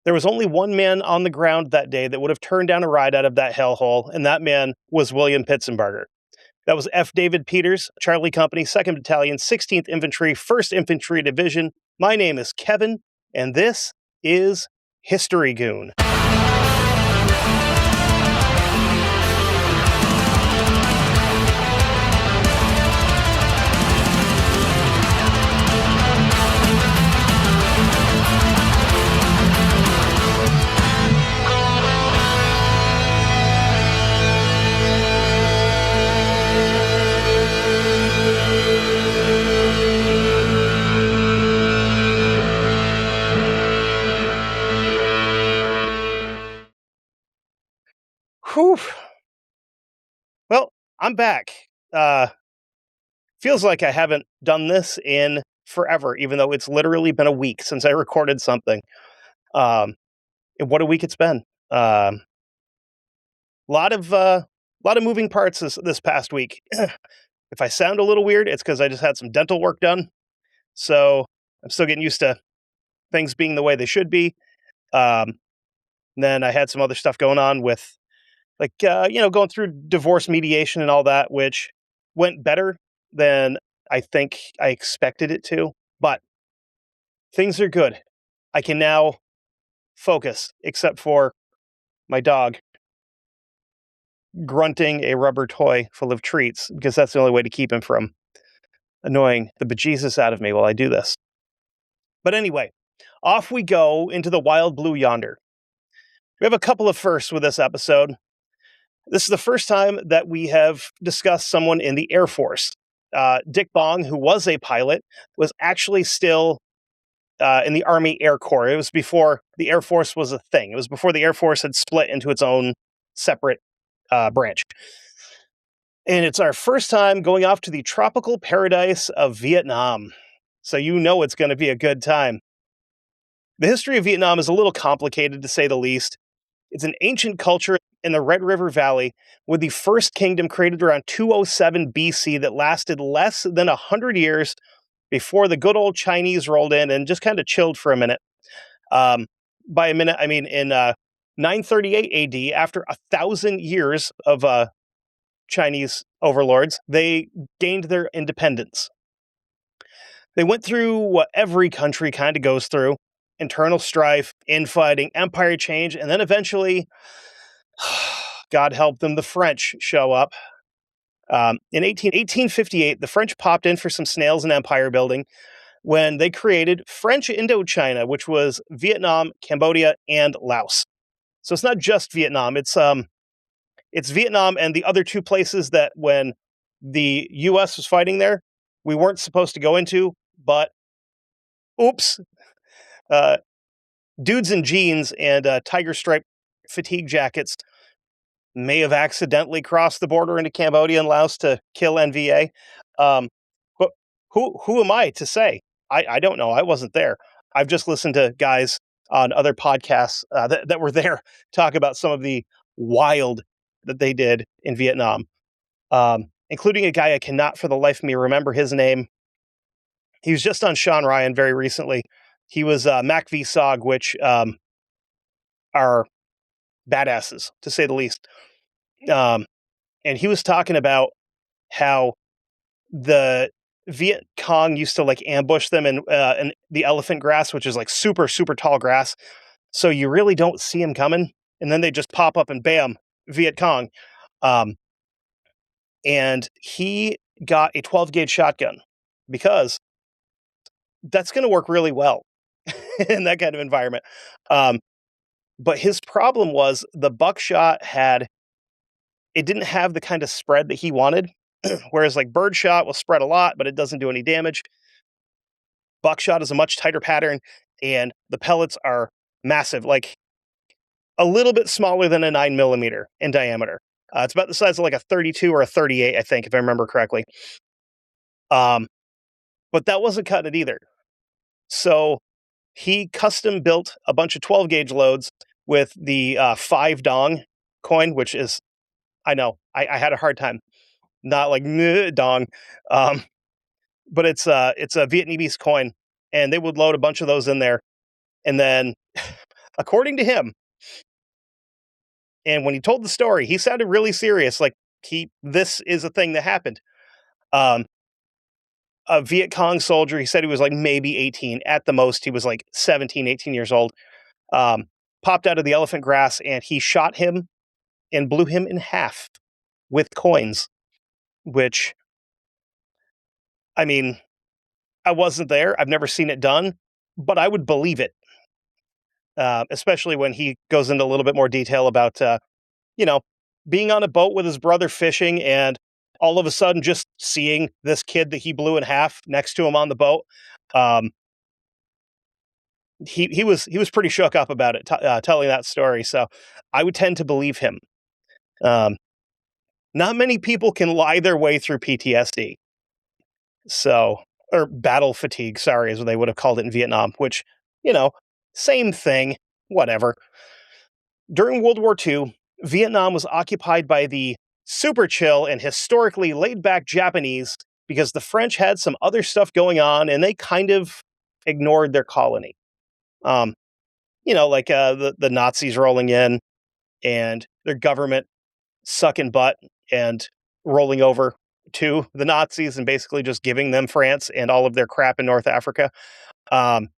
There was only one man on the ground that day that would have turned down a ride out of that hellhole, and that man was William Pitsenbarger. That was F. David Peters, Charlie Company, 2nd Battalion, 16th Infantry, 1st Infantry Division. My name is Kevin, and this is History Goon. Whew. Well, I'm back. Feels like I haven't done this in forever, even though it's literally been a week since I recorded something. And what a week it's been. Lot of moving parts this past week. If I sound a little weird, it's because I just had some dental work done. So I'm still getting used to things being the way they should be. Then I had some other stuff going on with, going through divorce mediation and all that, which went better than I think I expected it to. But things are good. I can now focus, except for my dog grunting a rubber toy full of treats, because that's the only way to keep him from annoying the bejesus out of me while I do this. But anyway, off we go into the wild blue yonder. We have a couple of firsts with this episode. This is the first time that we have discussed someone in the Air Force. Dick Bong, who was a pilot, was actually still in the Army Air Corps. It was before the Air Force was a thing. It was before the Air Force had split into its own separate branch. And it's our first time going off to the tropical paradise of Vietnam. So you know it's going to be a good time. The history of Vietnam is a little complicated, to say the least. It's an ancient culture in the Red River Valley, with the first kingdom created around 207 BC that lasted less than 100 years before the good old Chinese rolled in and just kind of chilled for a minute. By a minute, I mean in 938 AD, after 1,000 years of Chinese overlords, they gained their independence. They went through what every country kind of goes through: internal strife, infighting, empire change, and then eventually, God help them, the French show up. In 1858, the French popped in for some snails and empire building when they created French Indochina, which was Vietnam, Cambodia, and Laos. So it's not just Vietnam. It's Vietnam and the other two places that when the U.S. was fighting there, we weren't supposed to go into, but oops. Dudes in jeans and tiger stripe fatigue jackets may have accidentally crossed the border into Cambodia and Laos to kill NVA. But who am I to say? I don't know. I wasn't there. I've just listened to guys on other podcasts that were there talk about some of the wild that they did in Vietnam, including a guy I cannot for the life of me remember his name. He was just on Sean Ryan very recently. He was Mac V. Sog, which are badasses, to say the least. And he was talking about how the Viet Cong used to like ambush them in the elephant grass, which is like super, super tall grass. So you really don't see them coming. And then they just pop up and bam, Viet Cong. And he got a 12 gauge shotgun because that's going to work really well in that kind of environment. But his problem was the buckshot didn't have the kind of spread that he wanted. Whereas like birdshot will spread a lot, but it doesn't do any damage. Buckshot is a much tighter pattern, and the pellets are massive, like a little bit smaller than a 9mm in diameter. It's about the size of like a 32 or a 38, I think, if I remember correctly. But that wasn't cutting it either. So he custom built a bunch of 12 gauge loads with the 5 dong coin, which is, I know, I had a hard time. Not like dong, but it's a Vietnamese coin, and they would load a bunch of those in there, and then according to him, and when he told the story, he sounded really serious. Like this is a thing that happened. Um, a Viet Cong soldier, he said he was like maybe 18. At the most, he was like 17, 18 years old. Um, Popped out of the elephant grass and he shot him and blew him in half with coins, which, I mean, I wasn't there. I've never seen it done, but I would believe it, especially when he goes into a little bit more detail about, you know, being on a boat with his brother fishing and all of a sudden just seeing this kid that he blew in half next to him on the boat. Um, he was pretty shook up about it, telling that story. So I would tend to believe him. Um, Not many people can lie their way through PTSD. So, or battle fatigue, sorry, as they would have called it in Vietnam, which, you know, same thing, whatever. During World War II, Vietnam was occupied by the super chill and historically laid back Japanese because the French had some other stuff going on and they kind of ignored their colony. Um, like the Nazis rolling in and their government sucking butt and rolling over to the Nazis and basically just giving them France and all of their crap in North Africa. Um,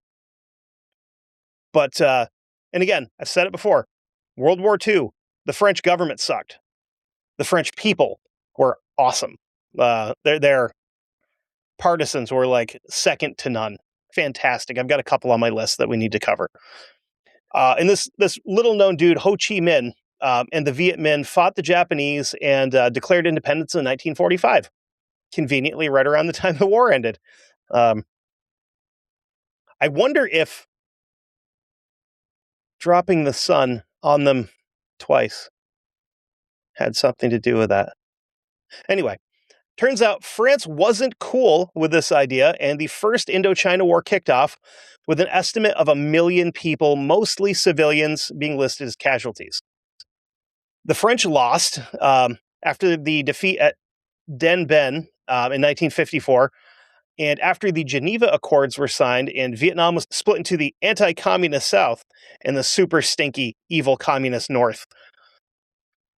but and again, I've said it before, World War II, the French government sucked. The French people were awesome. Their partisans were like second to none. Fantastic. I've got a couple on my list that we need to cover. And this little known dude, Ho Chi Minh, and the Viet Minh fought the Japanese and declared independence in 1945. Conveniently, right around the time the war ended. Um, I wonder if dropping the sun on them twice had something to do with that. Anyway, turns out France wasn't cool with this idea, and the First Indochina War kicked off with an estimate of 1 million people, mostly civilians, being listed as casualties. The French lost after the defeat at Dien Bien in 1954, and after the Geneva Accords were signed, and Vietnam was split into the anti-communist South and the super stinky, evil communist North.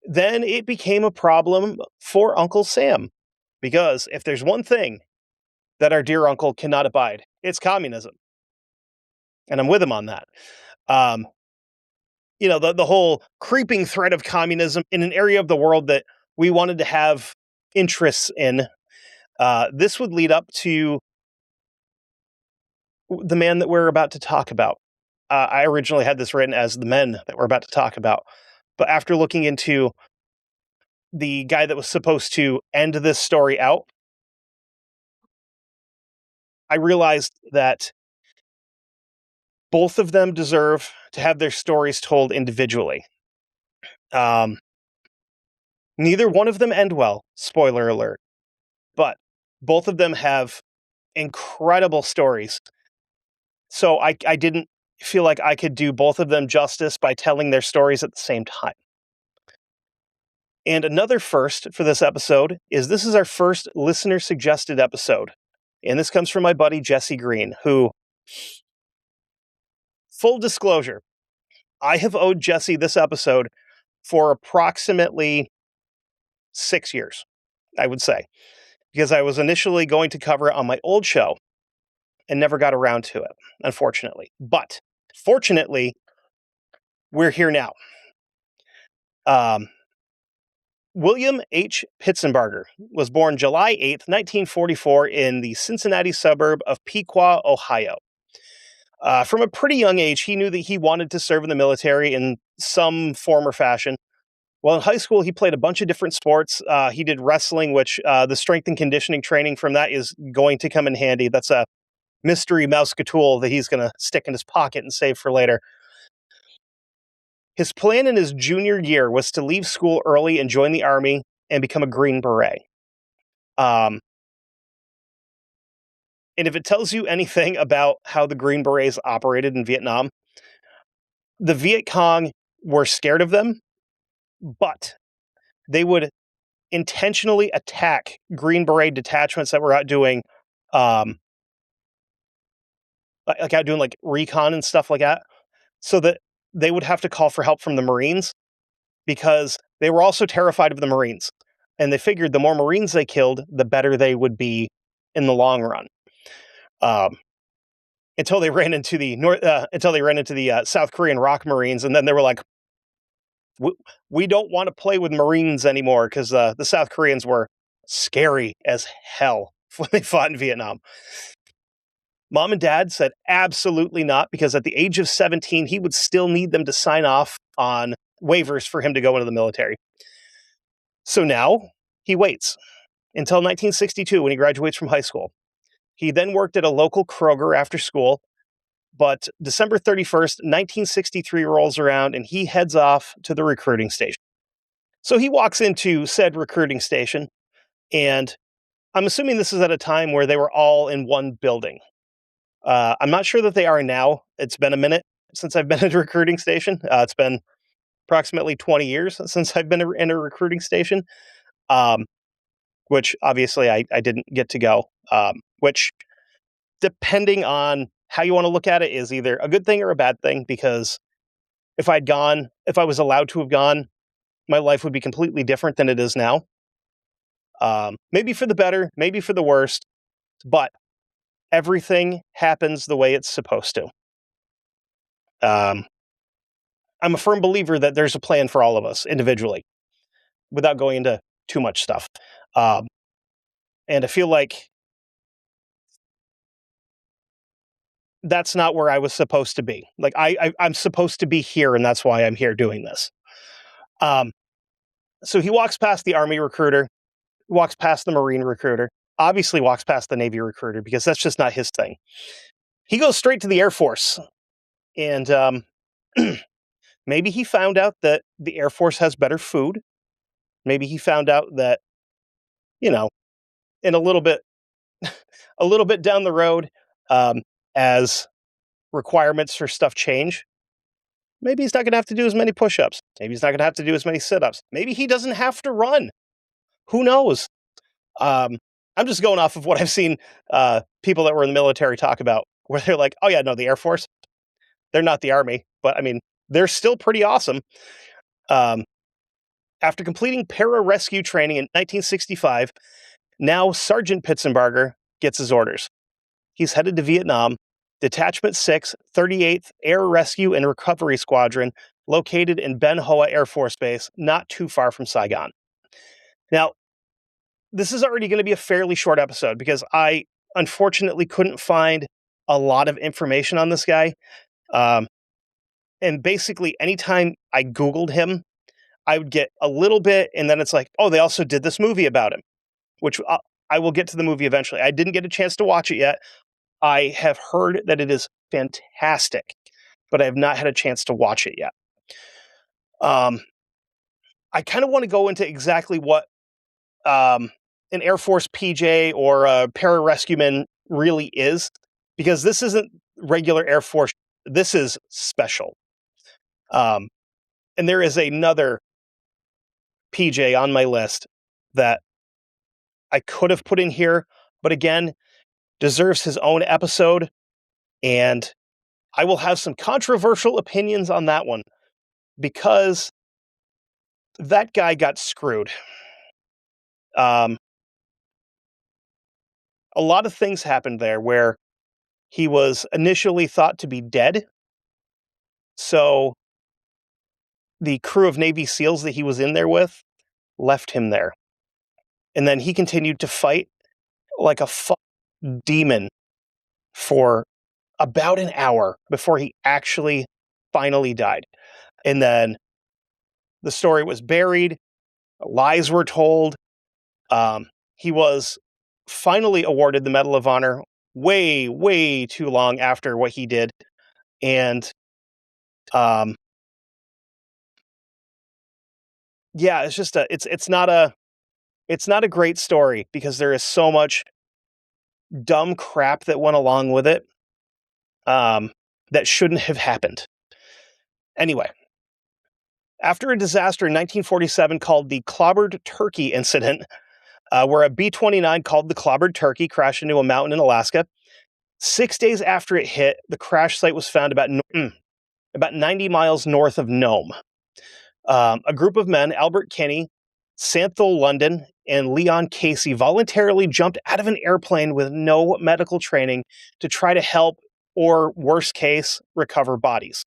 Then it became a problem for Uncle Sam, because if there's one thing that our dear uncle cannot abide, it's communism. And I'm with him on that. Um, the whole creeping threat of communism in an area of the world that we wanted to have interests in. This would lead up to the man that we're about to talk about. I originally had this written as the men that we're about to talk about. But after looking into the guy that was supposed to end this story out, I realized that both of them deserve to have their stories told individually. Neither one of them end well, spoiler alert, but both of them have incredible stories. So I didn't feel like I could do both of them justice by telling their stories at the same time. And another first for this episode is this is our first listener suggested episode. And this comes from my buddy Jesse Green, who, full disclosure, I have owed Jesse this episode for approximately 6 years, I would say, because I was initially going to cover it on my old show and never got around to it, unfortunately. But fortunately, we're here now. William H. Pitsenbarger was born July 8th, 1944 in the Cincinnati suburb of Pequot, Ohio. From a pretty young age, he knew that he wanted to serve in the military in some form or fashion. Well, in high school, he played a bunch of different sports. He did wrestling, which the strength and conditioning training from that is going to come in handy. That's a mystery mousecatool that he's going to stick in his pocket and save for later. His plan in his junior year was to leave school early and join the Army and become a Green Beret. And if it tells you anything about how the Green Berets operated in Vietnam, the Viet Cong were scared of them, but they would intentionally attack Green Beret detachments that were out doing, like out doing like recon and stuff like that, so that they would have to call for help from the Marines because they were also terrified of the Marines. And they figured the more Marines they killed, the better they would be in the long run. Until they ran into the South Korean ROK Marines, and then they were like, we don't want to play with Marines anymore because the South Koreans were scary as hell when they fought in Vietnam. Mom and Dad said absolutely not, because at the age of 17, he would still need them to sign off on waivers for him to go into the military. So now he waits until 1962 when he graduates from high school. He then worked at a local Kroger after school, but December 31st, 1963 rolls around and he heads off to the recruiting station. So he walks into said recruiting station, and I'm assuming this is at a time where they were all in one building. I'm not sure that they are now. It's been a minute since I've been at a recruiting station. It's been approximately 20 years since I've been in a recruiting station, which obviously I didn't get to go, which, depending on how you want to look at it, is either a good thing or a bad thing, because if I was allowed to have gone, my life would be completely different than it is now. Maybe for the better, maybe for the worst, but everything happens the way it's supposed to. I'm a firm believer that there's a plan for all of us individually, without going into too much stuff. And I feel like that's not where I was supposed to be. Like I'm supposed to be here, and that's why I'm here doing this. So he walks past the Army recruiter, walks past the Marine recruiter, obviously walks past the Navy recruiter, because that's just not his thing. He goes straight to the Air Force, and maybe he found out that the Air Force has better food. Maybe he found out that, in a little bit down the road, as requirements for stuff change, maybe he's not going to have to do as many push-ups. Maybe he's not going to have to do as many sit-ups. Maybe he doesn't have to run. Who knows? I'm just going off of what I've seen people that were in the military talk about, where they're like, oh yeah, no, the Air Force, they're not the Army, but I mean, they're still pretty awesome. After completing pararescue training in 1965, now Sergeant Pitsenbarger gets his orders. He's headed to Vietnam, Detachment 6, 38th Air Rescue and Recovery Squadron, located in Ben Hoa Air Force Base, not too far from Saigon. Now, this is already going to be a fairly short episode, because I unfortunately couldn't find a lot of information on this guy. And basically, anytime I Googled him, I would get a little bit, and then it's like, oh, they also did this movie about him, which I will get to the movie eventually. I didn't get a chance to watch it yet. I have heard that it is fantastic, but I have not had a chance to watch it yet. I kind of want to go into exactly what an Air Force PJ or a Pararescueman really is, because this isn't regular Air Force. This is special. And there is another PJ on my list that I could have put in here, but again, deserves his own episode, and I will have some controversial opinions on that one, because that guy got screwed. A lot of things happened there where he was initially thought to be dead, so the crew of Navy SEALs that he was in there with left him there. And then he continued to fight like a demon for about an hour before he actually finally died. And then the story was buried, lies were told. He was finally awarded the Medal of Honor way, way too long after what he did. And yeah, it's just it's not a great story, because there is so much dumb crap that went along with it that shouldn't have happened. Anyway, after a disaster in 1947 called the Clobbered Turkey Incident, where a B-29 called the Clobbered Turkey crashed into a mountain in Alaska, 6 days after it hit, the crash site was found about about 90 miles north of Nome. A group of men, Albert Kinney, Santhol London, and Leon Casey, voluntarily jumped out of an airplane with no medical training to try to help, or worst case, recover bodies.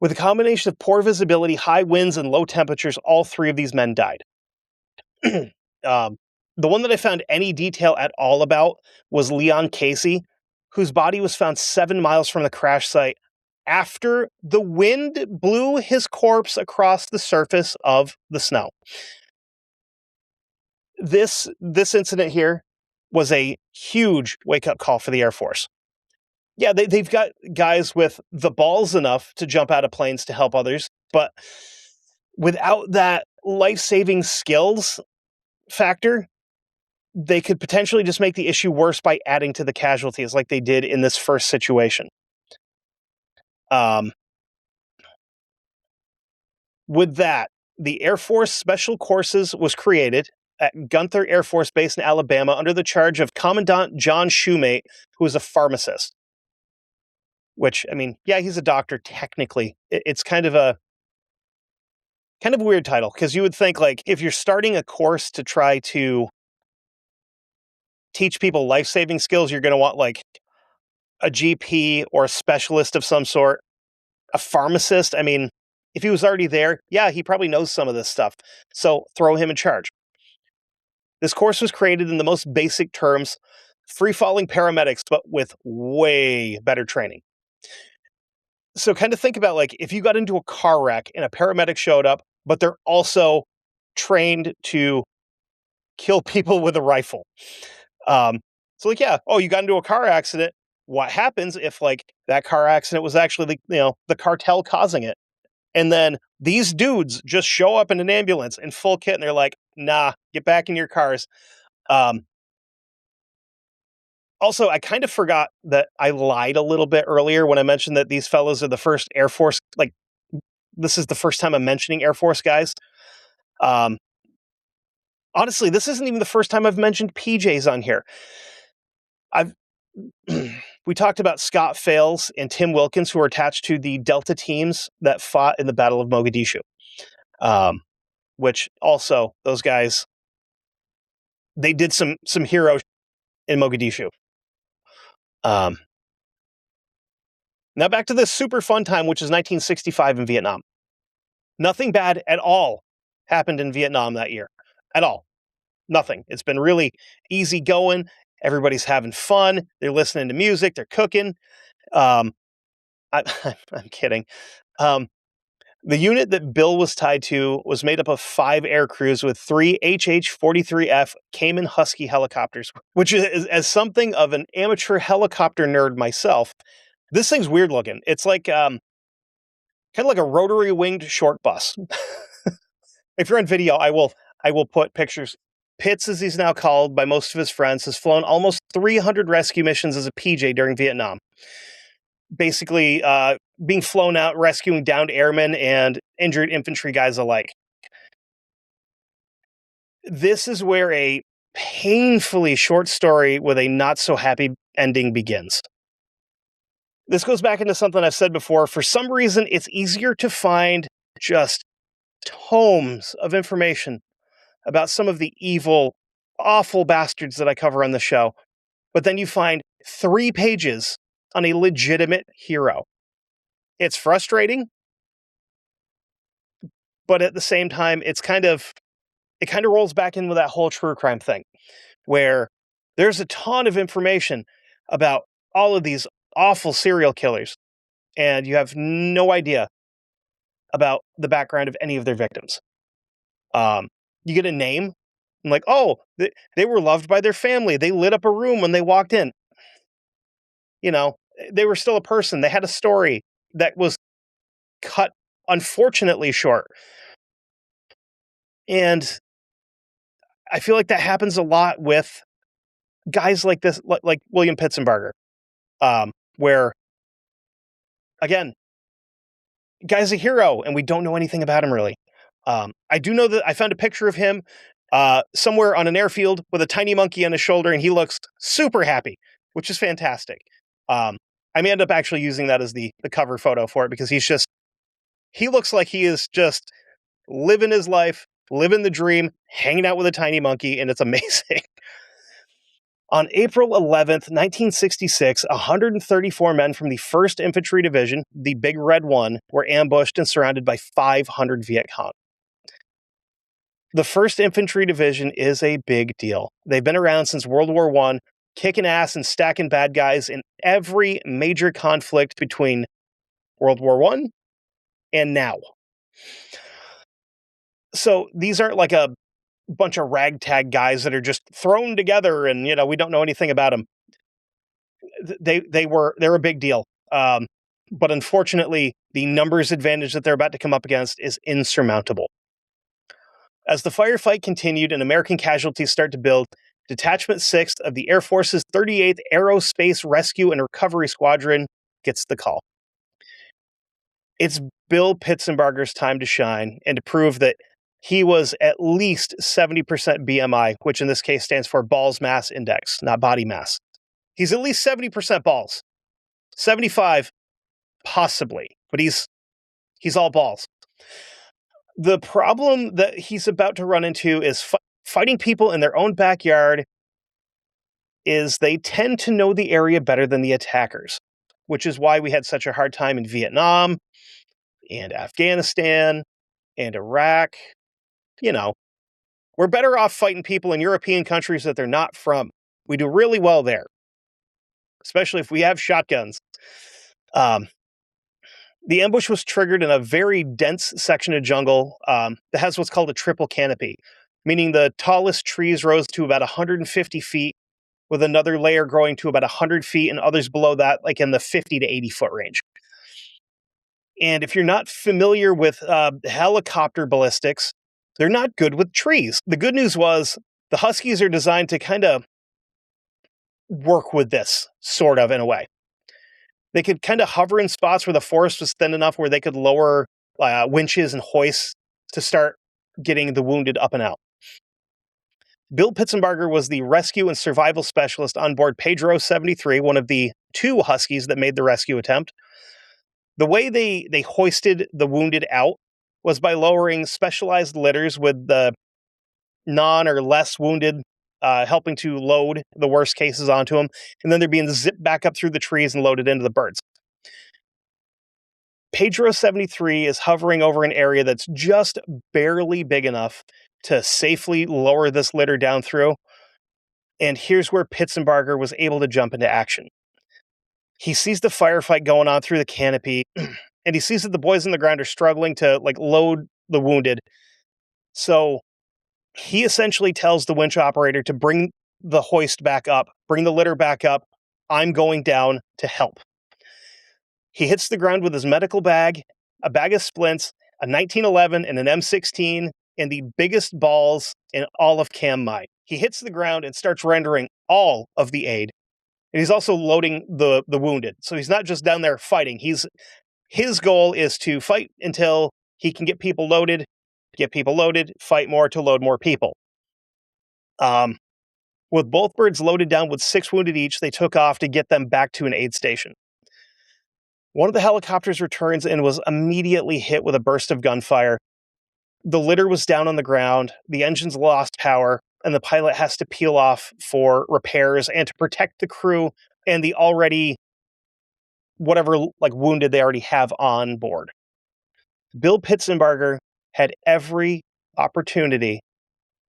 With a combination of poor visibility, high winds, and low temperatures, all three of these men died. The one that I found any detail at all about was Leon Casey, whose body was found 7 miles from the crash site after the wind blew his corpse across the surface of the snow. This incident here was a huge wake-up call for the Air Force. Yeah, they've got guys with the balls enough to jump out of planes to help others, but without that life-saving skills factor, they could potentially just make the issue worse by adding to the casualties like they did in this first situation. With that, the Air Force Special Courses was created at Gunther Air Force Base in Alabama under the charge of Commandant John Shoemate, who was a pharmacist. Which, I mean, yeah, he's a doctor technically. It's kind of a weird title, because you would think, like, if you're starting a course to try to teach people life-saving skills, you're going to want like a GP or a specialist of some sort. A pharmacist, I mean, if he was already there, yeah, he probably knows some of this stuff. So throw him in charge. This course was created in the most basic terms, free-falling paramedics, but with way better training. So kind of think about, like, if you got into a car wreck and a paramedic showed up, but they're also trained to kill people with a rifle. So like, yeah, oh, you got into a car accident. What happens if, like, that car accident was actually the cartel causing it? And then these dudes just show up in an ambulance in full kit and they're like, nah, get back in your cars. Also, I kind of forgot that I lied a little bit earlier when I mentioned that these fellows are the first Air Force, like, this is the first time I'm mentioning Air Force guys. Honestly, this isn't even the first time I've mentioned PJs on here. We talked about Scott Fales and Tim Wilkins, who are attached to the Delta teams that fought in the Battle of Mogadishu. Which also, those guys, they did some hero in Mogadishu. Now back to this super fun time, which is 1965 in Vietnam. Nothing bad at all happened in Vietnam that year. At all. Nothing. It's been really easy going. Everybody's having fun. They're listening to music. They're cooking. I'm kidding. The unit that Bill was tied to was made up of 5 air crews with 3 HH-43F Cayman Husky helicopters, which is, as something of an amateur helicopter nerd myself, this thing's weird looking. It's like kind of like a rotary winged short bus. If you're on video, I will put pictures. Pitts, as he's now called by most of his friends, has flown almost 300 rescue missions as a PJ during Vietnam. Basically, being flown out, rescuing downed airmen and injured infantry guys alike. This is where a painfully short story with a not-so-happy ending begins. This goes back into something I've said before. For some reason, it's easier to find just tomes of information about some of the evil, awful bastards that I cover on the show. But then you find 3 pages on a legitimate hero. It's frustrating, but at the same time, it kind of rolls back in with that whole true crime thing, where there's a ton of information about all of these awful serial killers, and you have no idea about the background of any of their victims. You get a name, and like, oh, they were loved by their family. They lit up a room when they walked in. They were still a person. They had a story that was cut, unfortunately, short. And I feel like that happens a lot with guys like this, like William Pitsenbarger, where, again, guy's a hero and we don't know anything about him really. I do know that I found a picture of him somewhere on an airfield with a tiny monkey on his shoulder, and he looks super happy, which is fantastic. I may end up actually using that as the cover photo for it because he looks like he is just living his life, living the dream, hanging out with a tiny monkey, and it's amazing. On April 11th, 1966, 134 men from the 1st Infantry Division, the Big Red One, were ambushed and surrounded by 500 Viet Cong. The 1st Infantry Division is a big deal. They've been around since World War I, kicking ass and stacking bad guys in every major conflict between World War I and now. So these aren't like a bunch of ragtag guys that are just thrown together and, we don't know anything about them. They're a big deal. But unfortunately, the numbers advantage that they're about to come up against is insurmountable. As the firefight continued and American casualties start to build, Detachment 6th of the Air Force's 38th Aerospace Rescue and Recovery Squadron gets the call. It's Bill Pitsenbarger's time to shine and to prove that he was at least 70% BMI, which in this case stands for Balls Mass Index, not body mass. He's at least 70% balls. 75, possibly, but he's all balls. The problem that he's about to run into is fighting people in their own backyard is they tend to know the area better than the attackers, which is why we had such a hard time in Vietnam and Afghanistan and Iraq. We're better off fighting people in European countries that they're not from. We do really well there, especially if we have shotguns. The ambush was triggered in a very dense section of jungle that has what's called a triple canopy, meaning the tallest trees rose to about 150 feet, with another layer growing to about 100 feet and others below that, like in the 50 to 80 foot range. And if you're not familiar with helicopter ballistics, they're not good with trees. The good news was the Huskies are designed to kind of work with this, sort of, in a way. They could kind of hover in spots where the forest was thin enough where they could lower winches and hoists to start getting the wounded up and out. Bill Pitsenbarger was the rescue and survival specialist on board Pedro 73, one of the 2 Huskies that made the rescue attempt. The way they hoisted the wounded out was by lowering specialized litters with the non or less wounded helping to load the worst cases onto them, and then they're being zipped back up through the trees and loaded into the birds. Pedro 73 is hovering over an area that's just barely big enough to safely lower this litter down through, and here's where Pitsenbarger was able to jump into action. He sees the firefight going on through the canopy, and he sees that the boys on the ground are struggling to load the wounded. So he essentially tells the winch operator to bring the hoist back up, bring the litter back up. I'm going down to help. He hits the ground with his medical bag, a bag of splints, a 1911 and an M16, and the biggest balls in all of Cam Mai. He hits the ground and starts rendering all of the aid. And he's also loading the wounded. So he's not just down there fighting. His goal is to fight until he can get people loaded, fight more to load more people. With both birds loaded down with 6 wounded each, they took off to get them back to an aid station. One of the helicopters returns and was immediately hit with a burst of gunfire. The litter was down on the ground, the engines lost power, and the pilot has to peel off for repairs and to protect the crew and the already whatever wounded they already have on board. Bill Pitsenbarger had every opportunity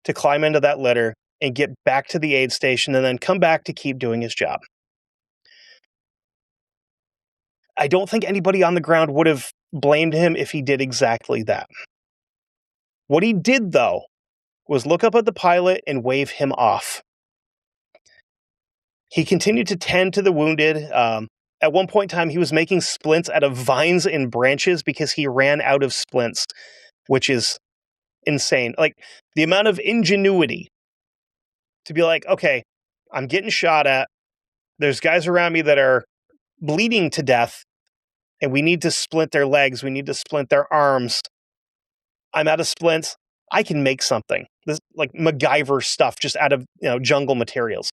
to climb into that litter and get back to the aid station and then come back to keep doing his job. I don't think anybody on the ground would have blamed him if he did exactly that. What he did, though, was look up at the pilot and wave him off. He continued to tend to the wounded. At one point in time, he was making splints out of vines and branches because he ran out of splints, which is insane. The amount of ingenuity to be like, okay, I'm getting shot at. There's guys around me that are bleeding to death, and we need to splint their legs. We need to splint their arms. I'm out of splints. I can make something. This MacGyver stuff just out of jungle materials.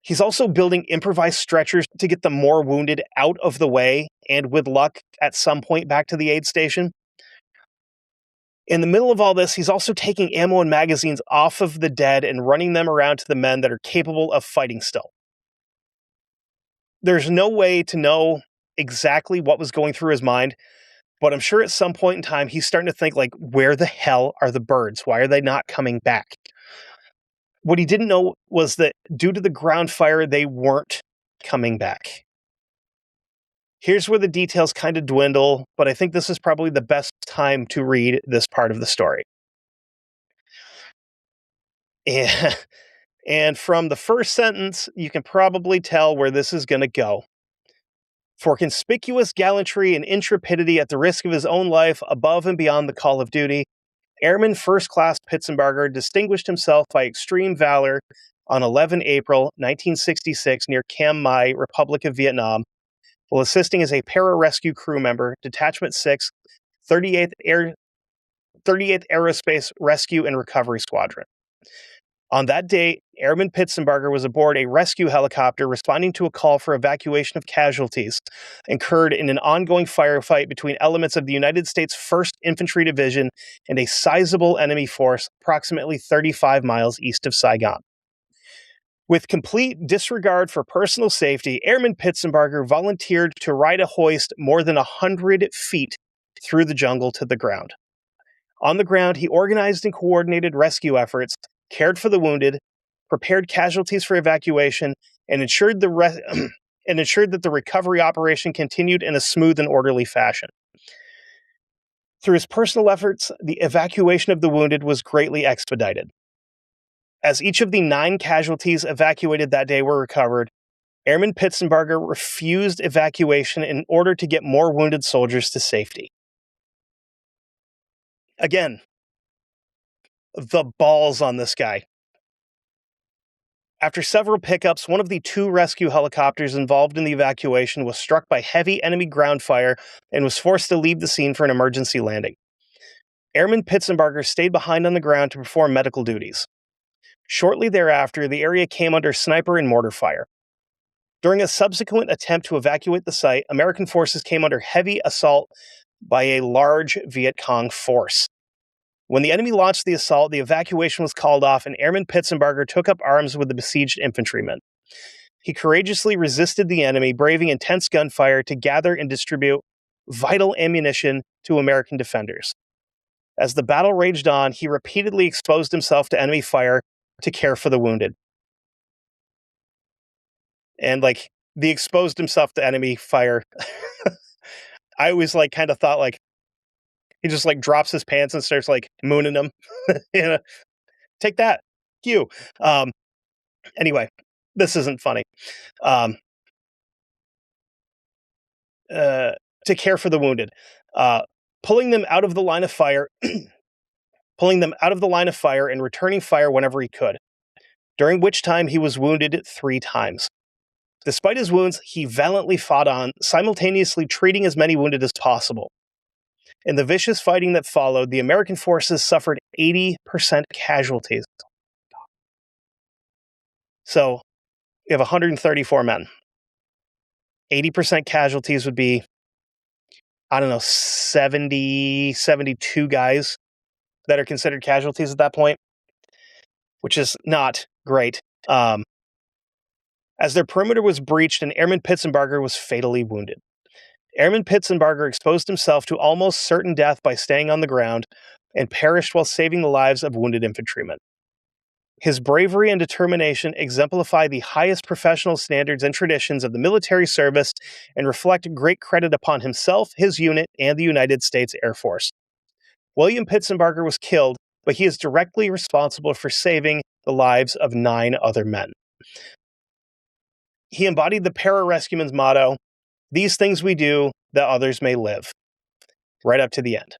He's also building improvised stretchers to get the more wounded out of the way and, with luck, at some point back to the aid station. In the middle of all this, he's also taking ammo and magazines off of the dead and running them around to the men that are capable of fighting still. There's no way to know exactly what was going through his mind, but I'm sure at some point in time, he's starting to think, like, where the hell are the birds? Why are they not coming back? What he didn't know was that due to the ground fire, they weren't coming back. Here's where the details kind of dwindle, but I think this is probably the best time to read this part of the story. And from the first sentence, you can probably tell where this is going to go. For conspicuous gallantry and intrepidity at the risk of his own life above and beyond the call of duty, Airman First Class Pitsenbarger distinguished himself by extreme valor on 11 April 1966 near Cam Mai, Republic of Vietnam, while assisting as a pararescue crew member, Detachment 6, 38th Aerospace Rescue and Recovery Squadron. On that date, Airman Pitsenbarger was aboard a rescue helicopter responding to a call for evacuation of casualties incurred in an ongoing firefight between elements of the United States 1st Infantry Division and a sizable enemy force approximately 35 miles east of Saigon. With complete disregard for personal safety, Airman Pitsenbarger volunteered to ride a hoist more than 100 feet through the jungle to the ground. On the ground, he organized and coordinated rescue efforts, cared for the wounded, prepared casualties for evacuation, and ensured that the recovery operation continued in a smooth and orderly fashion. Through his personal efforts, the evacuation of the wounded was greatly expedited. As each of the 9 casualties evacuated that day were recovered, Airman Pitsenbarger refused evacuation in order to get more wounded soldiers to safety. Again, the balls on this guy. After several pickups, one of the 2 rescue helicopters involved in the evacuation was struck by heavy enemy ground fire and was forced to leave the scene for an emergency landing. Airman Pitsenbarger stayed behind on the ground to perform medical duties. Shortly thereafter, the area came under sniper and mortar fire. During a subsequent attempt to evacuate the site, American forces came under heavy assault by a large Viet Cong force. When the enemy launched the assault, the evacuation was called off and Airman Pitsenbarger took up arms with the besieged infantrymen. He courageously resisted the enemy, braving intense gunfire to gather and distribute vital ammunition to American defenders. As the battle raged on, he repeatedly exposed himself to enemy fire to care for the wounded. And the exposed himself to enemy fire. I always kind of thought he just drops his pants and starts mooning them. Take that. You. Anyway, this isn't funny. To care for the wounded. Pulling them out of the line of fire and returning fire whenever he could, during which time he was wounded 3 times. Despite his wounds, he valiantly fought on, simultaneously treating as many wounded as possible. In the vicious fighting that followed, the American forces suffered 80% casualties. So, you have 134 men. 80% casualties would be, 70, 72 guys that are considered casualties at that point, which is not great. As their perimeter was breached and Airman Pitsenbarger was fatally wounded. Airman Pitsenbarger exposed himself to almost certain death by staying on the ground and perished while saving the lives of wounded infantrymen. His bravery and determination exemplify the highest professional standards and traditions of the military service and reflect great credit upon himself, his unit, and the United States Air Force. William Pitsenbarger was killed, but he is directly responsible for saving the lives of 9 other men. He embodied the Pararescueman's motto, "These things we do, that others may live," right up to the end.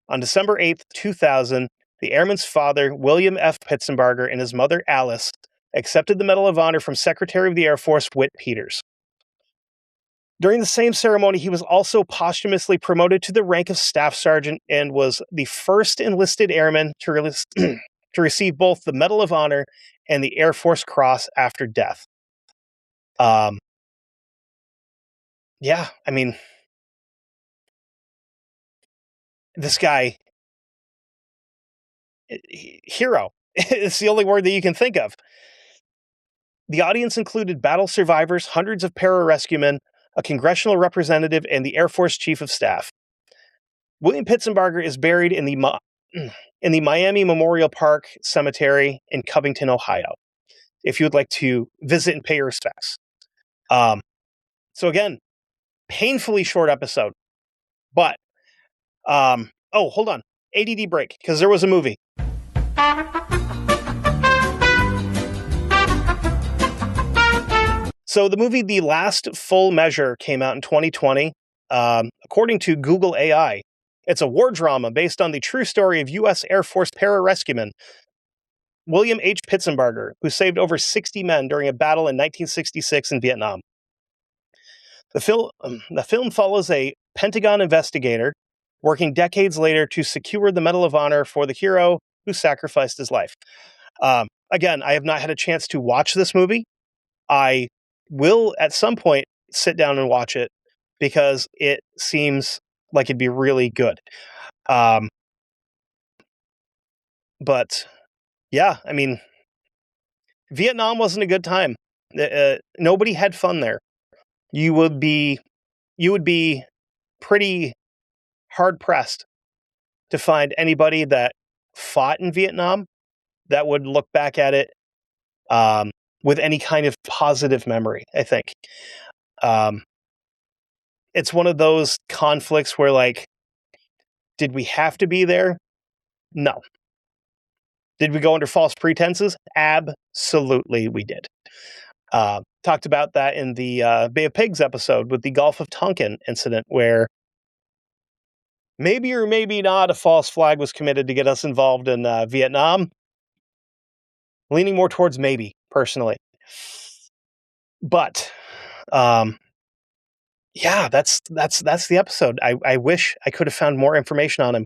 On December 8th, 2000, the airman's father, William F. Pitsenbarger, and his mother, Alice, accepted the Medal of Honor from Secretary of the Air Force Whit Peters. During the same ceremony, he was also posthumously promoted to the rank of Staff Sergeant and was the first enlisted airman to receive both the Medal of Honor and the Air Force Cross after death. Um, yeah, I mean, this guy, hero. It's the only word that you can think of. The audience included battle survivors, hundreds of pararescuemen, a congressional representative, and the Air Force Chief of Staff. William Pitsenbarger is buried in the Miami Memorial Park Cemetery in Covington, Ohio, if you would like to visit and pay your respects. So again, painfully short episode, but oh, hold on, ADD break, because there was a movie. So the movie The Last Full Measure came out in 2020. According to Google AI, it's a war drama based on the true story of U.S. Air Force Pararescueman William H. Pitsenbarger, who saved over 60 men during a battle in 1966 in Vietnam. The film follows a Pentagon investigator working decades later to secure the Medal of Honor for the hero who sacrificed his life. Again, I have not had a chance to watch this movie. I will at some point sit down and watch it because it seems like it'd be really good. But yeah, I mean, Vietnam wasn't a good time. Nobody had fun there. You would be pretty hard pressed to find anybody that fought in Vietnam that would look back at it with any kind of positive memory. I think it's one of those conflicts where, like, did we have to be there? No. Did we go under false pretenses? Absolutely, we did. Talked about that in the Bay of Pigs episode with the Gulf of Tonkin incident, where maybe or maybe not a false flag was committed to get us involved in Vietnam. Leaning more towards maybe, personally. But yeah, that's the episode. I wish I could have found more information on him.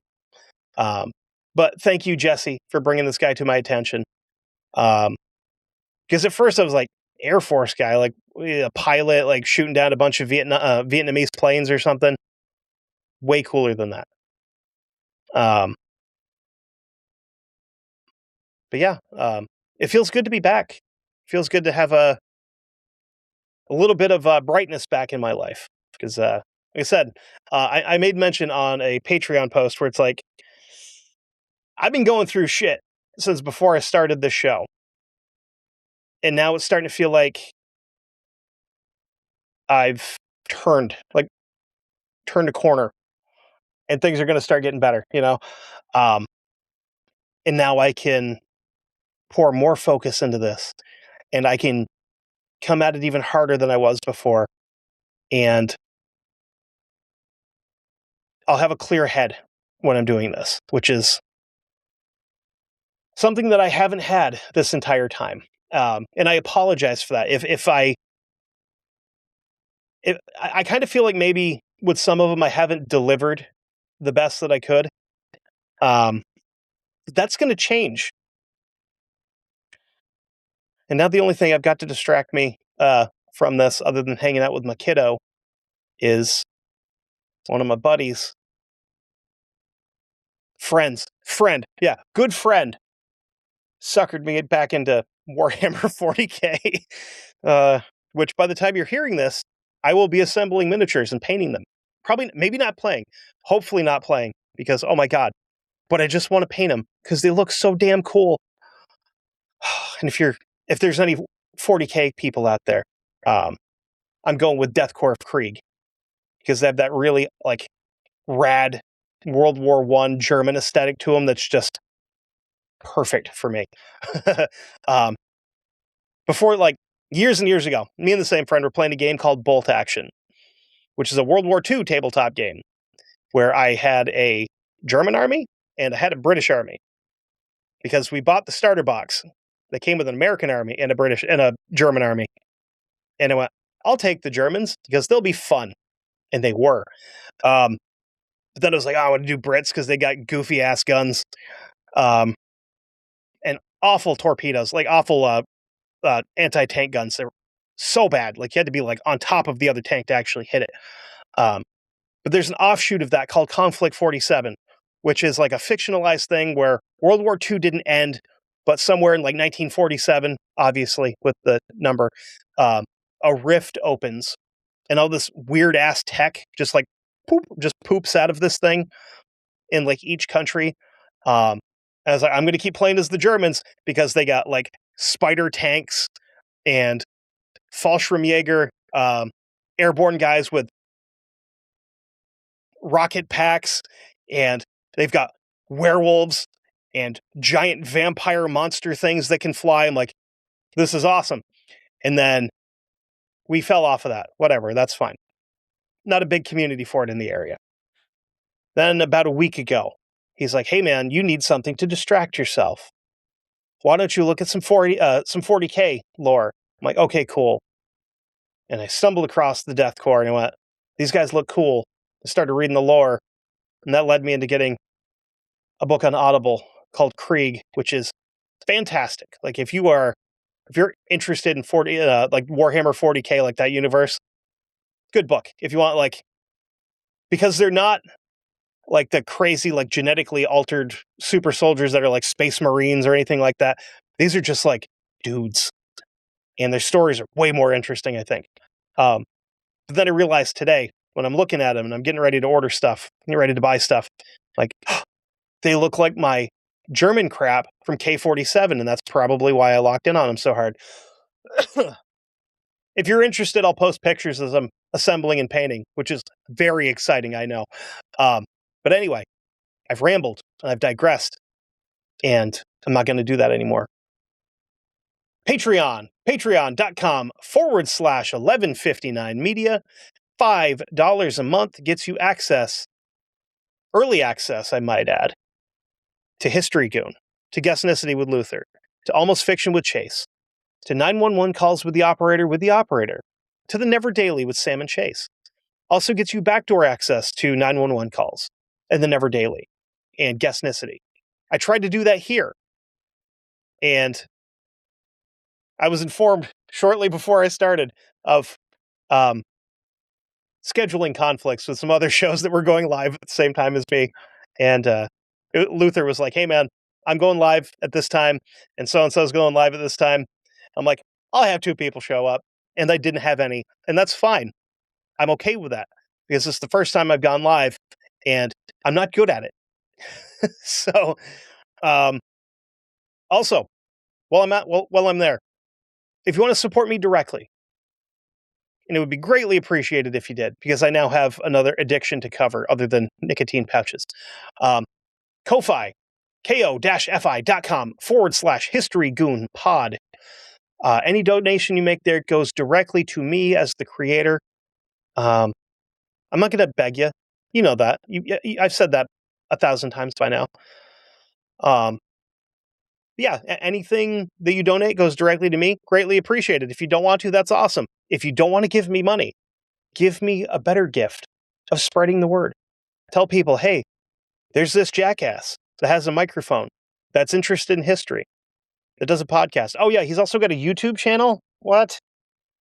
But thank you, Jesse, for bringing this guy to my attention. Because at first I was like, Air Force guy, like a pilot, like shooting down a bunch of Vietnamese planes or something. Way cooler than that. But yeah, it feels good to be back. It feels good to have a little bit of brightness back in my life. Because, like I said, I made mention on a Patreon post where it's like, I've been going through shit since before I started this show. And now it's starting to feel like I've turned a corner and things are going to start getting better, you know? And now I can pour more focus into this and I can come at it even harder than I was before. And I'll have a clear head when I'm doing this, which is something that I haven't had this entire time. And I apologize for that. If I kind of feel like maybe with some of them I haven't delivered the best that I could. That's going to change. And now the only thing I've got to distract me from this, other than hanging out with my kiddo, is one of my buddies. Yeah, good friend, suckered me back into Warhammer 40K, which by the time you're hearing this, I will be assembling miniatures and painting them. Probably, maybe not playing. Hopefully not playing, because, oh my god. But I just want to paint them, because they look so damn cool. And if there's any 40K people out there, I'm going with Deathcore of Krieg, because they have that really, like, rad World War I German aesthetic to them that's just perfect for me. Before, like, years and years ago, me and the same friend were playing a game called Bolt Action, which is a World War II tabletop game, where I had a German army and I had a British army, because we bought the starter box that came with an American army and a German army. And I went, I'll take the Germans because they'll be fun. And they were. But then I was like, oh, I want to do Brits because they got goofy ass guns. And awful torpedoes, like awful anti-tank guns. so bad. Like you had to be like on top of the other tank to actually hit it. But there's an offshoot of that called Conflict 47, which is like a fictionalized thing where World War II didn't end, but somewhere in like 1947, obviously with the number, a rift opens and all this weird ass tech just like poops out of this thing in like each country. I was like, I'm going to keep playing as the Germans because they got like spider tanks and Fallschirmjäger airborne guys with rocket packs, and they've got werewolves and giant vampire monster things that can fly. I'm like, this is awesome. And then we fell off of that. Whatever, that's fine. Not a big community for it in the area. Then about a week ago, he's like, hey man, you need something to distract yourself. Why don't you look at some 40K lore? I'm like, okay, cool. And I stumbled across the Death Corps and I went, these guys look cool. I started reading the lore, and that led me into getting a book on Audible called Krieg, which is fantastic. Like if you're interested in 40 like Warhammer 40K, like that universe, good book. If you want, like, because they're not like the crazy like genetically altered super soldiers that are like space marines or anything like that. These are just like dudes, and their stories are way more interesting, I think. But then I realized today when I'm looking at them and I'm getting ready to order stuff, getting ready to buy stuff, like they look like my German crap from K-47, and that's probably why I locked in on them so hard. If you're interested, I'll post pictures as I'm assembling and painting, which is very exciting, I know. But anyway, I've rambled and I've digressed, and I'm not going to do that anymore. Patreon.com/1159media. $5 a month gets you access, early access, I might add, to History Goon, to Guessnicity with Luther, to Almost Fiction with Chase, to 911 calls with the operator, to the Never Daily with Sam and Chase. Also gets you backdoor access to 911 calls and the Never Daily and Guessnicity. I tried to do that here, and I was informed shortly before I started of scheduling conflicts with some other shows that were going live at the same time as me. And Luther was like, hey man, I'm going live at this time, and so-and-so's going live at this time. I'm like, I'll have 2 people show up. And I didn't have any. And that's fine. I'm okay with that because it's the first time I've gone live and I'm not good at it. So, also, while I'm there, if you want to support me directly, and it would be greatly appreciated if you did, because I now have another addiction to cover other than nicotine pouches. Ko-Fi, ko-fi.com/historygoonpod. Any donation you make there goes directly to me as the creator. I'm not going to beg you. You know that. I've said that 1,000 times by now. Yeah, anything that you donate goes directly to me. Greatly appreciated. If you don't want to, that's awesome. If you don't want to give me money, give me a better gift of spreading the word. Tell people, hey, there's this jackass that has a microphone that's interested in history, that does a podcast. Oh yeah, he's also got a YouTube channel. What?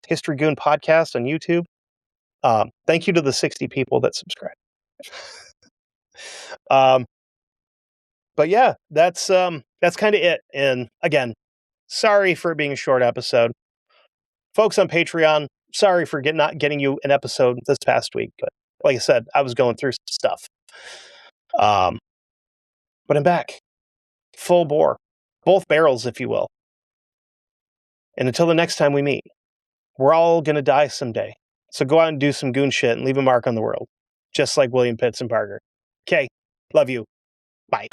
History Goon Podcast on YouTube. Thank you to the 60 people that subscribe. But yeah, that's kind of it. And again, sorry for it being a short episode. Folks on Patreon, sorry for not getting you an episode this past week. But like I said, I was going through some stuff. But I'm back. Full bore. Both barrels, if you will. And until the next time we meet, we're all going to die someday. So go out and do some goon shit and leave a mark on the world. Just like William Pitsenbarger. Okay. Love you. Bye.